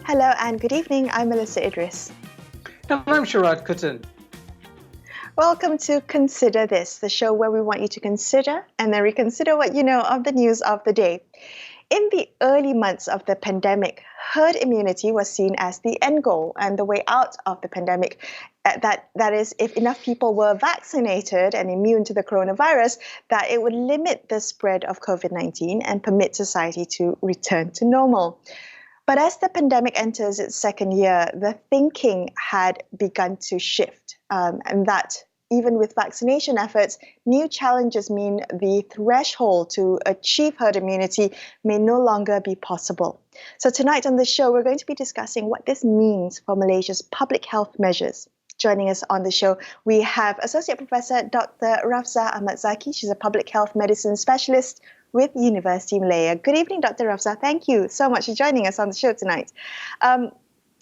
Hello and good evening. I'm Melisa Idris. And I'm Sharaad Kuttan. Welcome to Consider This, the show where we want you to consider and then reconsider what you know of the news of the day. In the early months of the pandemic, herd immunity was seen as the end goal and the way out of the pandemic. That is, if enough people were vaccinated and immune to the coronavirus, that it would limit the spread of COVID-19 and permit society to return to normal. But as the pandemic enters its second year, the thinking had begun to shift, and that even with vaccination efforts, new challenges mean the threshold to achieve herd immunity may no longer be possible. So tonight on the show, we're going to be discussing what this means for Malaysia's public health measures. Joining us on the show, we have Associate Professor Dr. Rafdzah Ahmad Zaki. She's a public health medicine specialist with University Malaya. Good evening, Dr. Rafdzah. Thank you so much for joining us on the show tonight.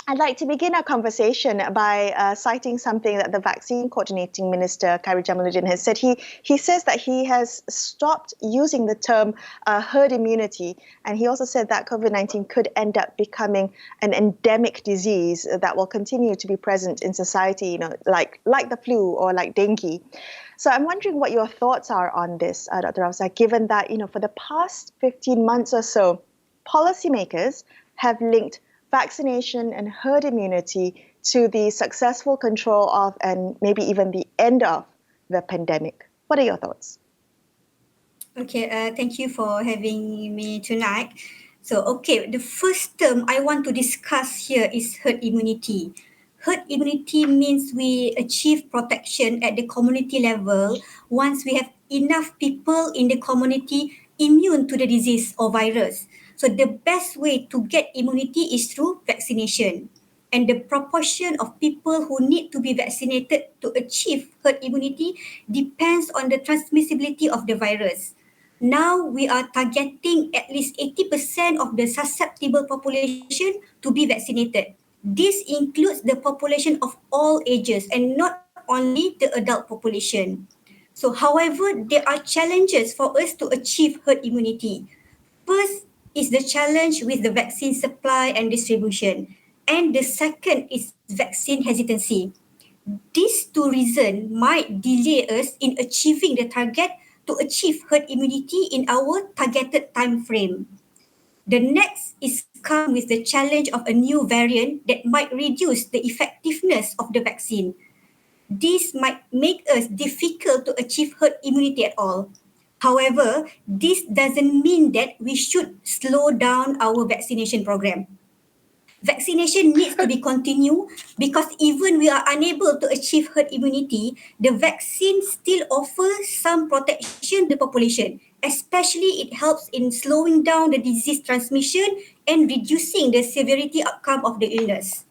I'd like to begin our conversation by citing something that the Vaccine Coordinating Minister, Khairi Jamaluddin, has said. He says that he has stopped using the term herd immunity, and he also said that COVID-19 could end up becoming an endemic disease that will continue to be present in society, like the flu or like dengue. So I'm wondering what your thoughts are on this, Dr. Rafdzah, given that, for the past 15 months or so, policymakers have linked vaccination and herd immunity to the successful control of and maybe even the end of the pandemic. What are your thoughts? Okay, thank you for having me tonight. So, the first term I want to discuss here is herd immunity. Herd immunity means we achieve protection at the community level once we have enough people in the community immune to the disease or virus. So the best way to get immunity is through vaccination. And the proportion of people who need to be vaccinated to achieve herd immunity depends on the transmissibility of the virus. Now we are targeting at least 80% of the susceptible population to be vaccinated. This includes the population of all ages and not only the adult population. So, however, there are challenges for us to achieve herd immunity. First is the challenge with the vaccine supply and distribution. And the second is vaccine hesitancy. These two reasons might delay us in achieving the target to achieve herd immunity in our targeted time frame. The next is come with the challenge of a new variant that might reduce the effectiveness of the vaccine. This might make us difficult to achieve herd immunity at all. However, this doesn't mean that we should slow down our vaccination program. Vaccination needs to be continued because even we are unable to achieve herd immunity, the vaccine still offers some protection to the population. Especially it helps in slowing down the disease transmission and reducing the severity outcome of the illness.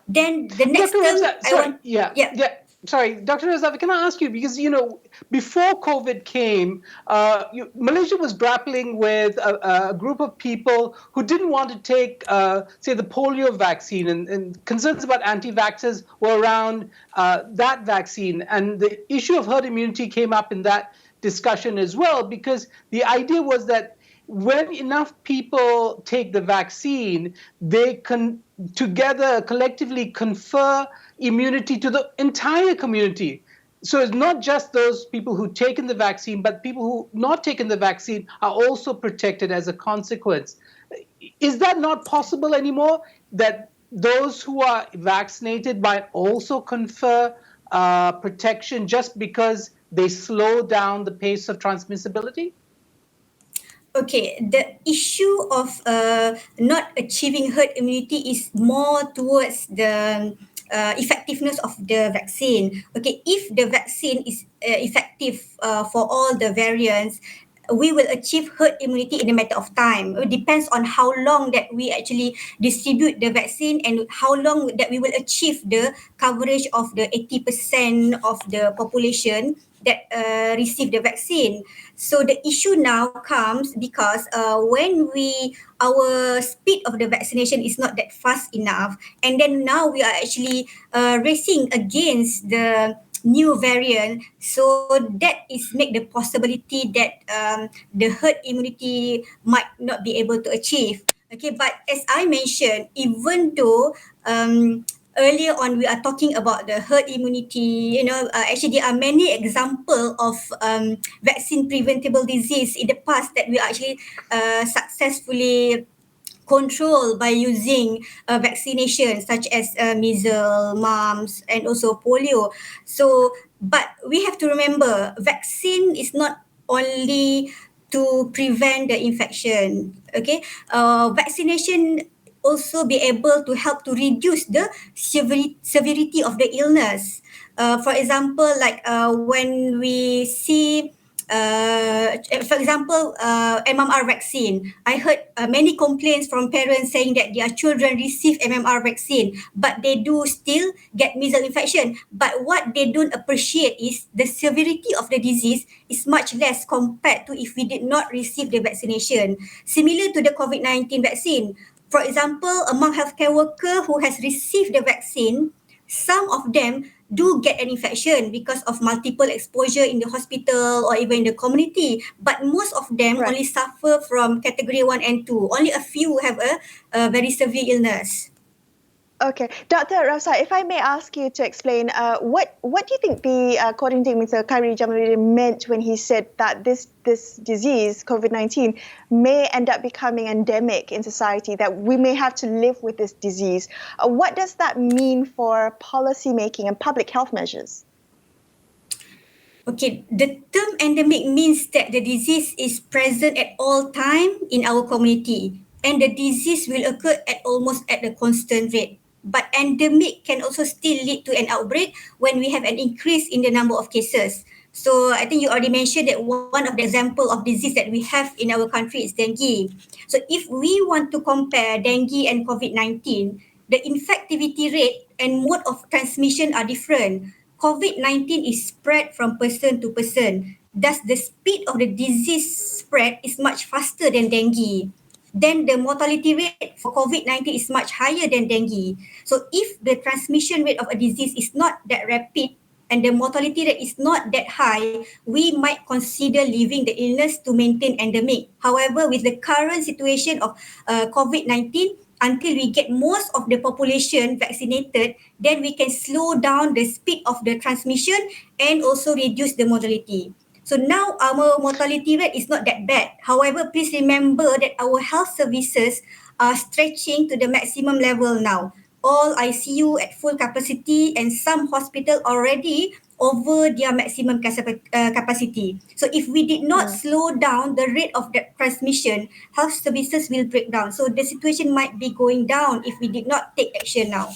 Then the next thing Sorry, Dr. Rafdzah, can I ask you, because, before COVID came, Malaysia was grappling with a group of people who didn't want to take, say, the polio vaccine, and concerns about anti-vaxxers were around that vaccine. And the issue of herd immunity came up in that discussion as well, because the idea was that when enough people take the vaccine, they can together collectively confer immunity to the entire community. So it's not just those people who've taken the vaccine, but people who not taken the vaccine are also protected as a consequence. Is that not possible anymore, that those who are vaccinated might also confer protection just because they slow down the pace of transmissibility? Okay, the issue of not achieving herd immunity is more towards the effectiveness of the vaccine. Okay, if the vaccine is effective for all the variants, we will achieve herd immunity in a matter of time. It depends on how long that we actually distribute the vaccine and how long that we will achieve the coverage of the 80% of the population that receive the vaccine. So the issue now comes because when our speed of the vaccination is not that fast enough, and then now we are actually racing against the new variant, so that is make the possibility that the herd immunity might not be able to achieve. Okay, but as I mentioned, even though earlier on we are talking about the herd immunity, actually there are many examples of vaccine preventable disease in the past that we actually successfully control by using vaccination such as measles, mumps, and also polio. So, but we have to remember, vaccine is not only to prevent the infection. Okay, vaccination also be able to help to reduce the severity of the illness. For example, like when we see for example, MMR vaccine. I heard many complaints from parents saying that their children receive MMR vaccine, but they do still get measles infection. But what they don't appreciate is the severity of the disease is much less compared to if we did not receive the vaccination. Similar to the COVID-19 vaccine. For example, among healthcare worker who has received the vaccine, some of them do get an infection because of multiple exposure in the hospital or even in the community. But most of them Right. only suffer from category 1 and 2. Only a few have a very severe illness. Okay, Dr. Rafdzah, if I may ask you to explain, what do you think according to Mr. Khairi Jamaluddin, meant when he said that this disease, COVID-19, may end up becoming endemic in society, that we may have to live with this disease? What does that mean for policy making and public health measures? Okay, the term endemic means that the disease is present at all time in our community, and the disease will occur at almost at a constant rate. But endemic can also still lead to an outbreak when we have an increase in the number of cases. So I think you already mentioned that one of the example of disease that we have in our country is dengue. So if we want to compare dengue and COVID-19, the infectivity rate and mode of transmission are different. COVID-19 is spread from person to person. Thus, the speed of the disease spread is much faster than dengue. Then the mortality rate for COVID-19 is much higher than dengue. So if the transmission rate of a disease is not that rapid and the mortality rate is not that high, we might consider leaving the illness to maintain endemic. However, with the current situation of COVID-19, until we get most of the population vaccinated, then we can slow down the speed of the transmission and also reduce the mortality. So now our mortality rate is not that bad. However, please remember that our health services are stretching to the maximum level now. All ICU at full capacity and some hospital already over their maximum capacity. So if we did not slow down the rate of the transmission, health services will break down. So the situation might be going down if we did not take action now.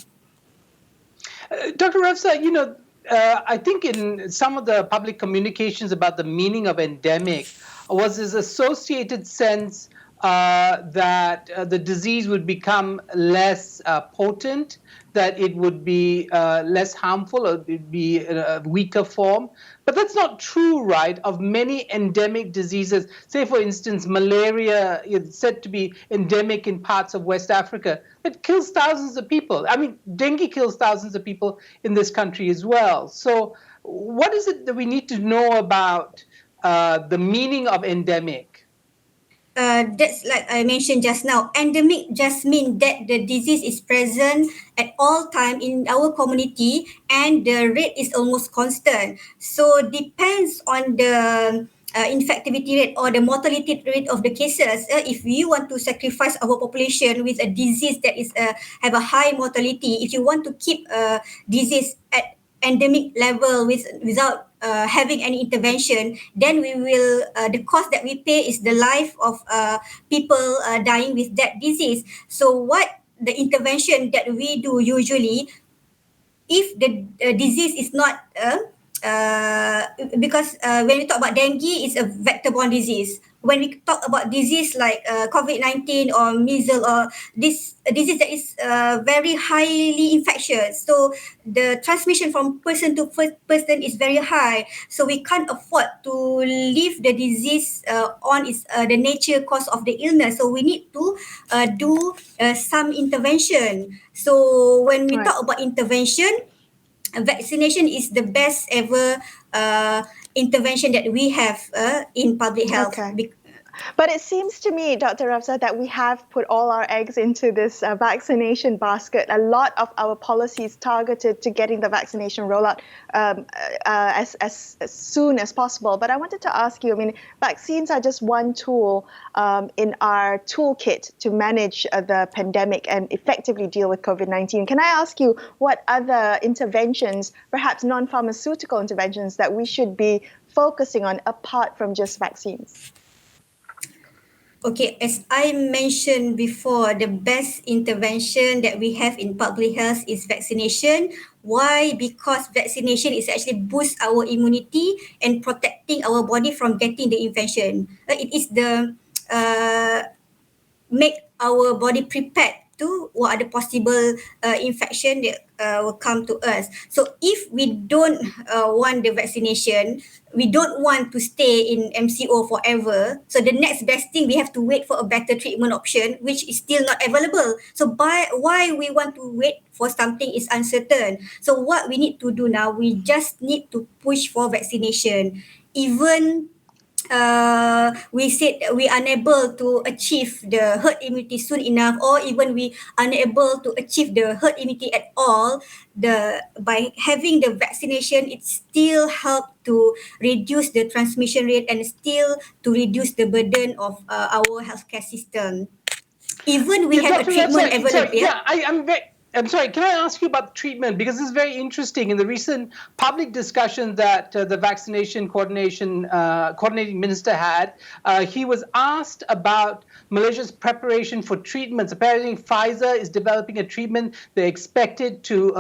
Dr. Rafdzah, I think in some of the public communications about the meaning of endemic was this associated sense that the disease would become less potent, that it would be less harmful, or it would be a weaker form. But that's not true, right, of many endemic diseases. Say, for instance, malaria is said to be endemic in parts of West Africa. It kills thousands of people. I mean, dengue kills thousands of people in this country as well. So what is it that we need to know about the meaning of endemic? That's like I mentioned just now. Endemic just means that the disease is present at all time in our community and the rate is almost constant. So depends on the infectivity rate or the mortality rate of the cases. If you want to sacrifice our population with a disease that is have a high mortality, if you want to keep a disease at endemic level without having any intervention, then we will the cost that we pay is the life of people dying with that disease. So what the intervention that we do usually, if the disease is not because when we talk about dengue, it's a vector-borne disease. When we talk about disease like COVID-19 or measles or this disease that is very highly infectious, so the transmission from person to person is very high. So we can't afford to leave the disease on its the nature cause of the illness. So we need to do some intervention. So when we talk about intervention, vaccination is the best ever intervention that we have in public health. Okay. But it seems to me, Dr. Rafdzah, that we have put all our eggs into this vaccination basket. A lot of our policies targeted to getting the vaccination rollout as soon as possible. But I wanted to ask you, I mean, vaccines are just one tool in our toolkit to manage the pandemic and effectively deal with COVID-19. Can I ask you what other interventions, perhaps non-pharmaceutical interventions, that we should be focusing on apart from just vaccines? Okay, as I mentioned before, the best intervention that we have in public health is vaccination. Why? Because vaccination is actually boost our immunity and protecting our body from getting the infection. It is the make our body prepared to what are the possible infection that will come to us. So if we don't want the vaccination, we don't want to stay in MCO forever. So the next best thing, we have to wait for a better treatment option, which is still not available. So why we want to wait for something is uncertain. So what we need to do now, we just need to push for vaccination. Even we said we unable to achieve the herd immunity soon enough, or even we unable to achieve the herd immunity at all, by having the vaccination, it still help to reduce the transmission rate and still to reduce the burden of our healthcare system. Even we have a Dr. treatment Rafdzah, available. sorry, I'm sorry, can I ask you about treatment? Because this is very interesting. In the recent public discussion that the vaccination coordinating minister had, he was asked about Malaysia's preparation for treatments. Apparently, Pfizer is developing a treatment. They expect it to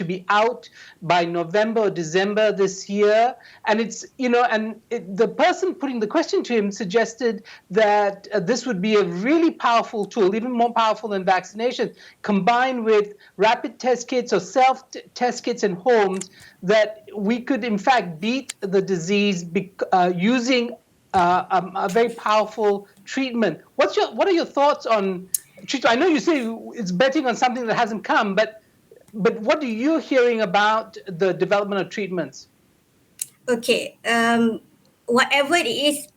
be out by November or December this year. And the person putting the question to him suggested that this would be a really powerful tool, even more powerful than vaccination, combined with rapid test kits or self-test kits in homes, that we could in fact beat the disease using a very powerful treatment. What are your thoughts on treatment? I know you say it's betting on something that hasn't come, but what are you hearing about the development of treatments? Okay, whatever it is,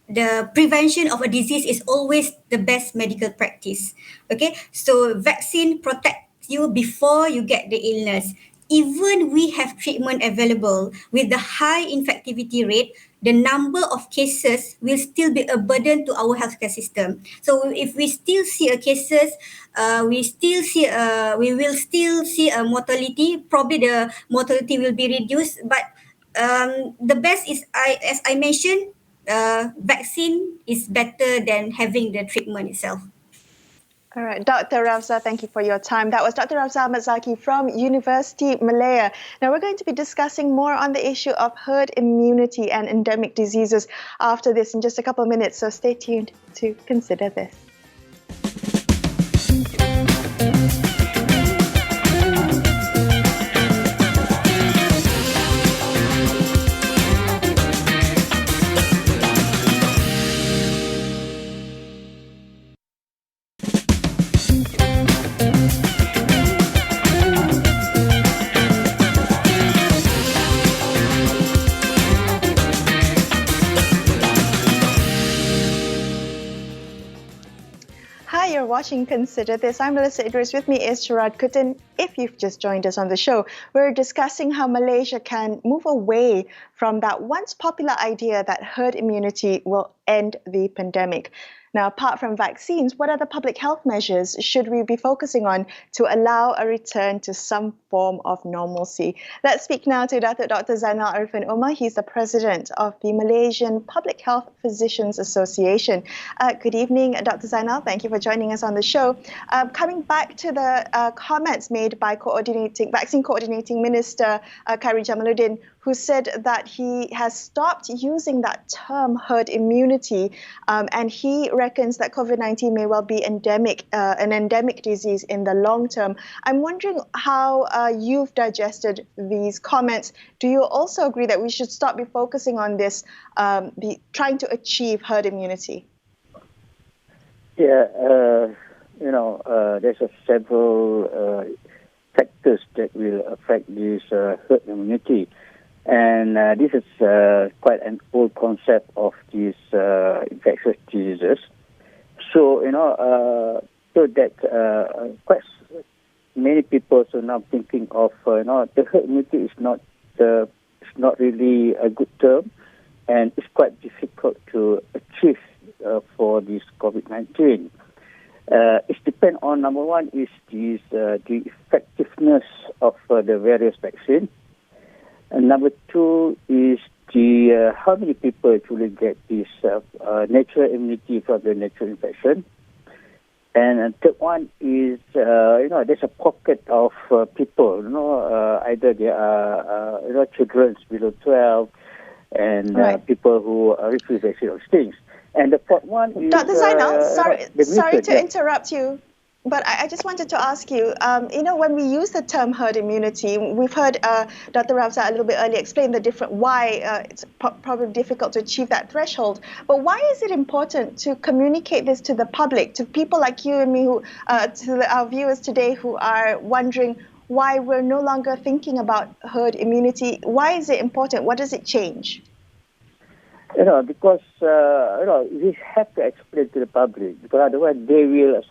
the prevention of a disease is always the best medical practice. Okay, so vaccine protects you before you get the illness. Even we have treatment available with the high infectivity rate, the number of cases will still be a burden to our healthcare system. So if we still see a cases, we will still see a mortality. Probably the mortality will be reduced, but the best is, as I mentioned, vaccine is better than having the treatment itself. All right, Dr. Rafdzah, thank you for your time. That was Dr. Rafdzah Ahmad Zaki from University Malaya. Now we're going to be discussing more on the issue of herd immunity and endemic diseases after this in just a couple of minutes, so stay tuned to Consider This. You're watching Consider This. I'm Melisa Idris. With me is Sharaad Kuttan. If you've just joined us on the show, we're discussing how Malaysia can move away from that once popular idea that herd immunity will end the pandemic. Now, apart from vaccines, what other public health measures should we be focusing on to allow a return to some form of normalcy? Let's speak now to Dr. Zainal Ariffin Omar. He's the president of the Malaysian Public Health Physicians Association. Good evening, Dr. Zainal. Thank you for joining us on the show. Coming back to the comments made by Vaccine Coordinating Minister Khairi Jamaluddin, who said that he has stopped using that term herd immunity, and he reckons that COVID-19 may well be an endemic disease in the long term. I'm wondering how you've digested these comments. Do you also agree that we should stop be focusing on this, trying to achieve herd immunity? Yeah, there's several factors that will affect this herd immunity. And this is quite an old concept of these infectious diseases. So, so that quite many people are now thinking of, the herd immunity is not really a good term, and it's quite difficult to achieve for this COVID-19. It depends on, number one, is the effectiveness of the various vaccines. And number two is the how many people actually get this natural immunity from the natural infection. And third one is, there's a pocket of people, either they are, children below 12 and people who refuse vaccine or things. And the fourth one is... Dr. Zainal, sorry to interrupt you, but I just wanted to ask you, when we use the term herd immunity, we've heard Dr. Rafdzah a little bit earlier explain the different why it's probably difficult to achieve that threshold. But why is it important to communicate this to the public, to people like you and me, to our viewers today who are wondering why we're no longer thinking about herd immunity? Why is it important? What does it change? Because, we have to explain to the public, because otherwise they will,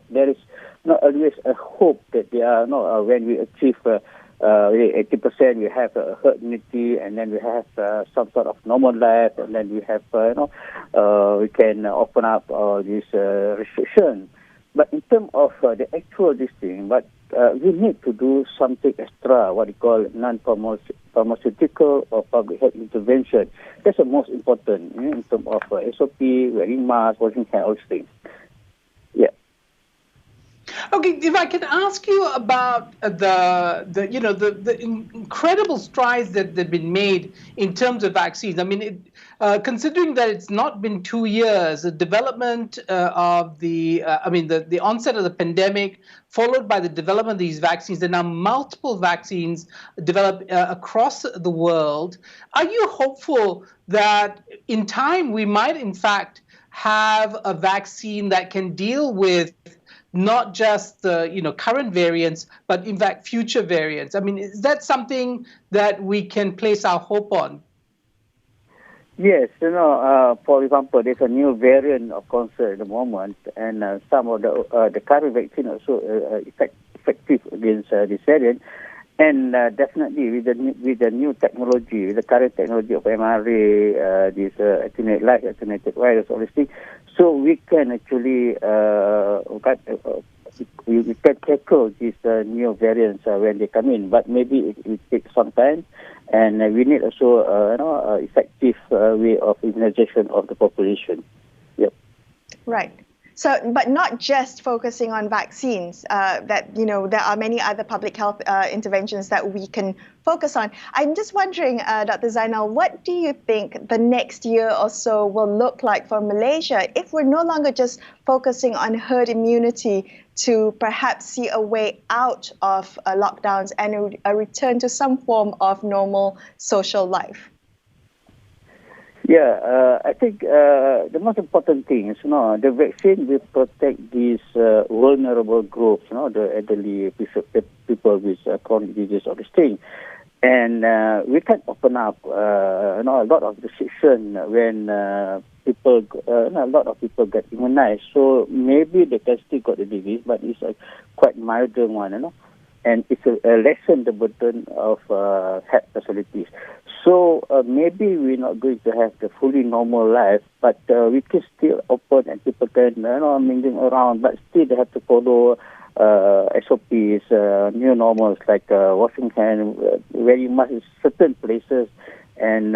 there is not always a hope that they are, when we achieve 80%, we have a herd immunity, and then we have some sort of normal life, and then we have, we can open up all these restrictions. But in terms of the actual this thing, but we need to do something extra, what we call non-pharmaceutical or public health intervention. That's the most important in terms of SOP, wearing masks, washing hands, all these things. Yeah. Okay, if I can ask you about the incredible strides that have been made in terms of vaccines. I mean, considering that it's not been 2 years, the development of the onset of the pandemic, followed by the development of these vaccines, there are now multiple vaccines developed across the world. Are you hopeful that in time we might, in fact, have a vaccine that can deal with not just the current variants, but in fact future variants? I mean, is that something that we can place our hope on? Yes, for example, there's a new variant of concern at the moment, and some of the current vaccine also effective against this variant. And definitely with the new technology, with the current technology of mRNA, this attenuated virus, all these things, so we can actually we can tackle these new variants when they come in. But maybe it takes some time, and we need also effective way of immunization of the population. Yep. Right. So, but not just focusing on vaccines, there are many other public health interventions that we can focus on. I'm just wondering, Dr. Zainal, what do you think the next year or so will look like for Malaysia if we're no longer just focusing on herd immunity to perhaps see a way out of lockdowns and a return to some form of normal social life? Yeah, I think the most important thing is, the vaccine will protect these vulnerable groups, the elderly people with chronic disease or this thing. And we can open up, a lot of restriction when a lot of people get immunized. So maybe they can still got the disease, but it's a quite milder one, and it's a lessen the burden of health facilities. So maybe we're not going to have the fully normal life, but we can still open and people can mingling around, but still they have to follow SOPs, new normals like washing hands, wearing masks in certain places, and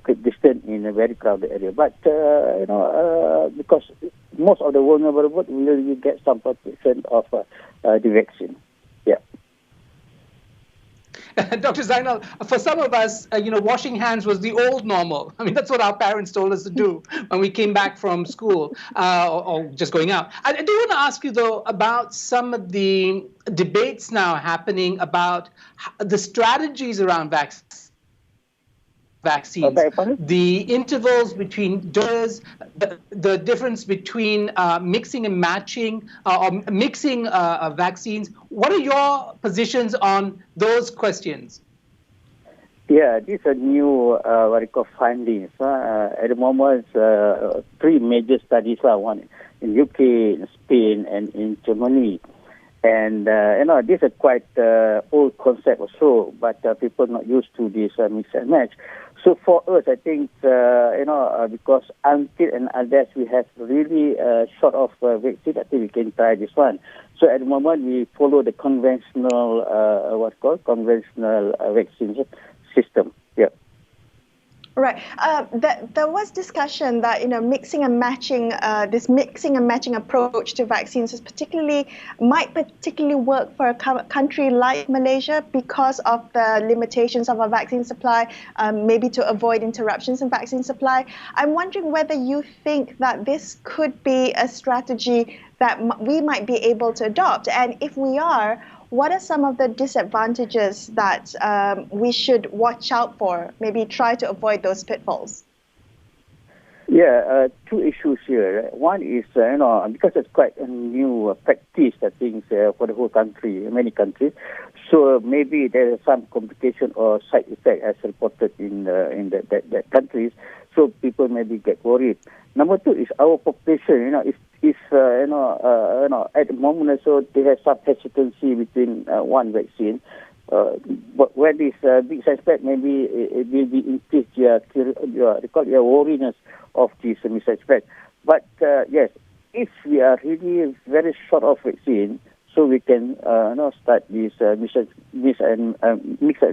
keep distance in a very crowded area. But because most of the vulnerable will get some protection of the vaccine. Yeah. Dr. Zainal, for some of us, washing hands was the old normal. I mean, that's what our parents told us to do when we came back from school or just going out. I do want to ask you, though, about some of the debates now happening about the strategies around vaccines, the intervals between doses, the difference between mixing and matching or mixing vaccines. What are your positions on those questions? Yeah, these are new, findings. At the moment, three major studies, one in UK, in Spain, and in Germany. And, these are quite old concept also, but people not used to this mix and match. So for us, I think, because until and unless we have really short of vaccine, I think we can try this one. So at the moment, we follow the conventional, conventional vaccine system. Yeah. Right. There was discussion that mixing and matching, this mixing and matching approach to vaccines might particularly work for a country like Malaysia because of the limitations of our vaccine supply, maybe to avoid interruptions in vaccine supply. I'm wondering whether you think that this could be a strategy that we might be able to adopt, and if we are, what are some of the disadvantages that we should watch out for? Maybe try to avoid those pitfalls. Yeah, two issues here. One is, because it's quite a new practice, I think, for the whole country, many countries. So maybe there are some complication or side effect as reported in that countries. So people maybe get worried. Number two is our population. At the moment, so they have some hesitancy between one vaccine. But when this big suspect, maybe it will be increased your worriness of this suspect. But yes, if we are really very short of vaccine, so we can start this mix and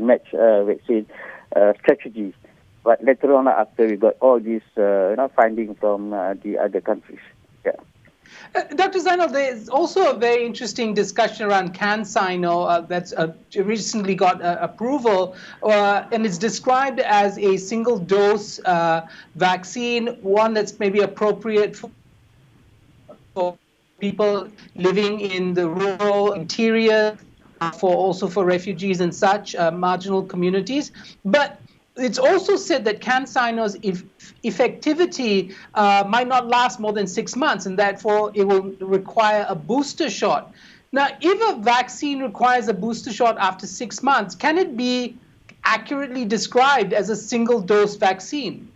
match vaccine strategies. But later on, after we got all these findings from the other countries. Yeah. Dr. Zainal, there's also a very interesting discussion around CanSino that's recently got approval, and it's described as a single-dose vaccine, one that's maybe appropriate for people living in the rural interior, for refugees and such marginal communities. But it's also said that CanSino's effectivity might not last more than 6 months, and therefore it will require a booster shot. Now, if a vaccine requires a booster shot after 6 months, can it be accurately described as a single-dose vaccine?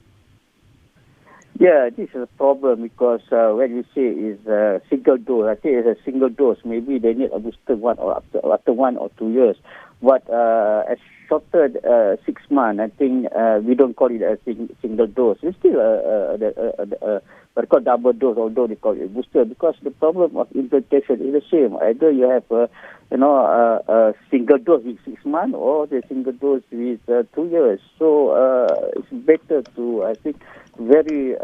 Yeah, this is a problem because when you say is a single dose, I think it's a single dose. Maybe they need a booster one or after 1 or 2 years. But as shorter 6 months, I think we don't call it a single dose. It's still what called double dose, although they call it a booster, because the problem of implementation is the same. Either you have a single dose with 6 months or the single dose with 2 years. So it's better to, I think, very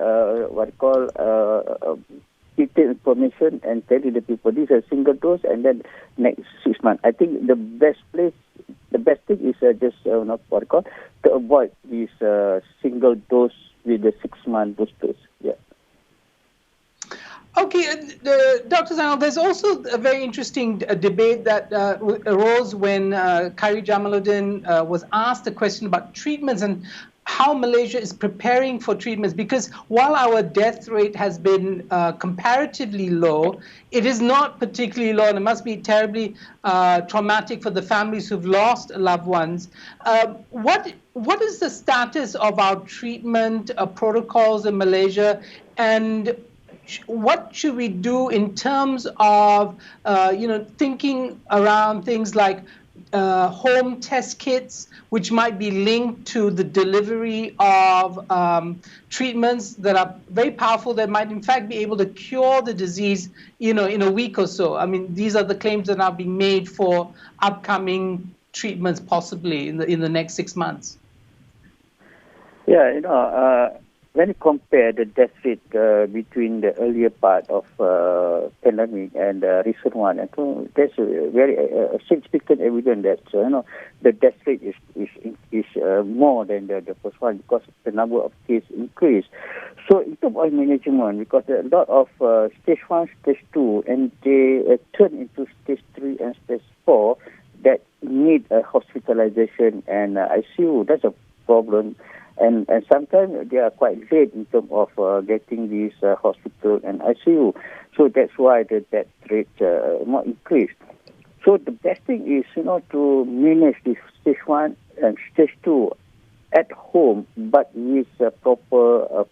detailed information and telling the people this is a single dose and then next 6 months. I think the best thing is just to avoid this single dose with the 6 month boosters. Yeah. Okay, Dr. Zainal, there's also a very interesting debate that arose when Khairi Jamaluddin was asked a question about treatments and how Malaysia is preparing for treatments, because while our death rate has been comparatively low, it is not particularly low, and it must be terribly traumatic for the families who've lost loved ones. What is the status of our treatment protocols in Malaysia, and what should we do in terms of thinking around things like home test kits, which might be linked to the delivery of treatments that are very powerful, that might in fact be able to cure the disease, in a week or so. I mean, these are the claims that are being made for upcoming treatments, possibly in the next 6 months. Yeah, when you compare the death rate between the earlier part of pandemic and the recent one, I think there's a very significant evidence that the death rate is more than the first one because the number of cases increased. So in terms of management, because a lot of stage 1, stage 2, and they turn into stage 3 and stage 4 that need a hospitalization and ICU. That's a problem. And sometimes they are quite late in terms of getting this hospital and ICU. So that's why the death rate more increased. So the best thing is, to manage this stage 1 and stage 2 at home, but with proper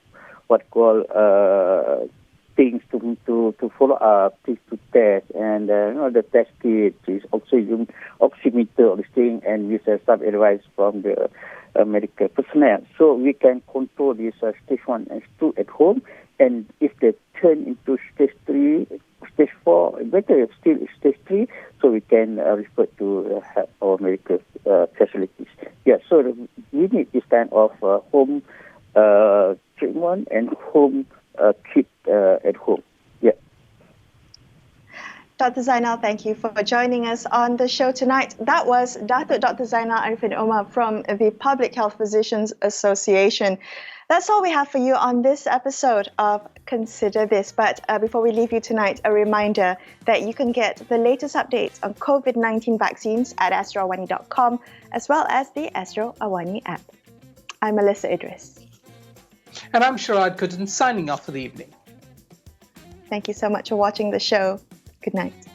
things to follow up, things to test, and the test kit is oxygen, oximeter, all this thing, and with some advice from the medical personnel. So we can control this stage 1 and 2 at home, and if they turn into stage 3, stage 4, better still stage 3, so we can refer to our medical facilities. Yeah, so we need this kind of home treatment and home kit at home. Yeah. Dr. Zainal, thank you for joining us on the show tonight. That was Datuk Dr. Zainal Ariffin Omar from the Public Health Physicians Association. That's all we have for you on this episode of Consider This. But before we leave you tonight, a reminder that you can get the latest updates on COVID-19 vaccines at astroawani.com, as well as the Astro AWANI app. I'm Melisa Idris. And I'm Sharaad Kuttan, signing off for the evening. Thank you so much for watching the show. Good night.